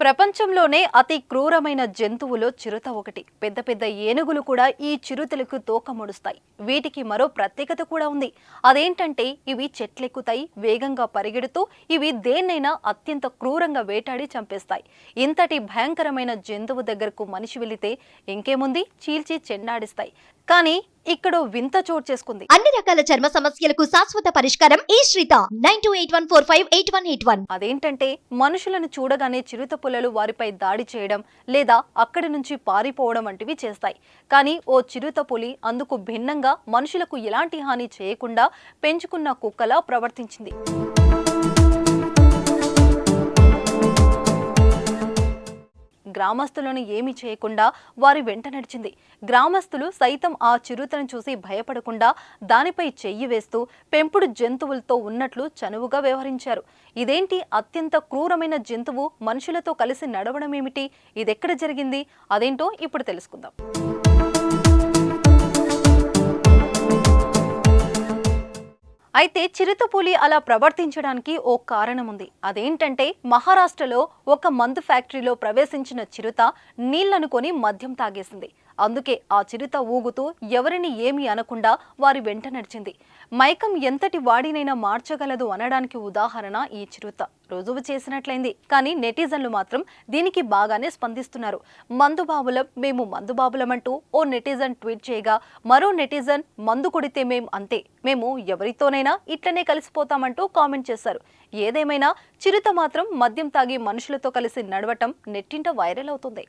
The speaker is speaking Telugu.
ప్రపంచంలోనే అతి క్రూరమైన జంతువులో చిరుత ఒకటి. పెద్ద పెద్ద ఏనుగులు కూడా ఈ చిరుతలకు తోక ముడుస్తాయి. వీటికి మరో ప్రత్యేకత కూడా ఉంది. అదేంటంటే ఇవి చెట్లెక్కుతాయి, వేగంగా పరిగెడుతూ ఇవి దేన్నైనా అత్యంత క్రూరంగా వేటాడి చంపేస్తాయి. ఇంతటి భయంకరమైన జంతువు దగ్గరకు మనిషి వెళితే ఇంకేముంది, చీల్చి చెండాడిస్తాయి. కానీ ఇక్కడో వింత చోటు చేసుకుంది. అన్ని రకాల చర్మ సమస్యలకు శాశ్వత పరిష్కారం ఈ శ్రీత 9281458181. అదేంటంటే మనుషులను చూడగానే చిరుత పుల్లలు వారిపై దాడి చేయడం లేదా అక్కడి నుంచి పారిపోవడం వంటివి చేస్తాయి. కానీ ఓ చిరుత పులి అందుకు భిన్నంగా మనుషులకు ఎలాంటి హాని చేయకుండా పెంచుకున్న కుక్కలా ప్రవర్తించింది. గ్రామస్తులను ఏమీ చేయకుండా వారి వెంట నడిచింది. గ్రామస్తులు సైతం ఆ చిరుతను చూసి భయపడకుండా దానిపై చెయ్యి వేస్తూ పెంపుడు జంతువులతో ఉన్నట్లు చనువుగా వ్యవహరించారు. ఇదేంటి, అత్యంత క్రూరమైన జంతువు మనుషులతో కలిసి నడవడం ఏమిటి? ఇదెక్కడ జరిగింది? అదేంటో ఇప్పుడు తెలుసుకుందాం. అయితే చిరుతపులి అలా ప్రవర్తించడానికి ఓ కారణం ఉంది. అదేంటంటే మహారాష్ట్రలో ఒక మందు ఫ్యాక్టరీలో ప్రవేశించిన చిరుత నీళ్లనుకొని మద్యం తాగేసింది. అందుకే ఆ చిరుత ఊగుతూ ఎవరిని ఏమీ అనకుండా వారి వెంట నడిచింది. మైకం ఎంతటి వాడినైనా మార్చగలదు అనడానికి ఉదాహరణ ఈ చిరుత రుజువు చేసినట్లయింది. కానీ నెటిజన్లు మాత్రం దీనికి బాగానే స్పందిస్తున్నారు. మందుబాబులం, మేము మందుబాబులమంటూ ఓ నెటిజన్ ట్వీట్ చేయగా మరో నెటిజన్ మందు కొడితే మేం అంతే, మేము ఎవరితోనైనా ఇట్లనే కలిసిపోతామంటూ కామెంట్ చేశారు. ఏదేమైనా చిరుత మాత్రం మద్యం తాగి మనుషులతో కలిసి నడవటం నెట్టింట వైరల్ అవుతుంది.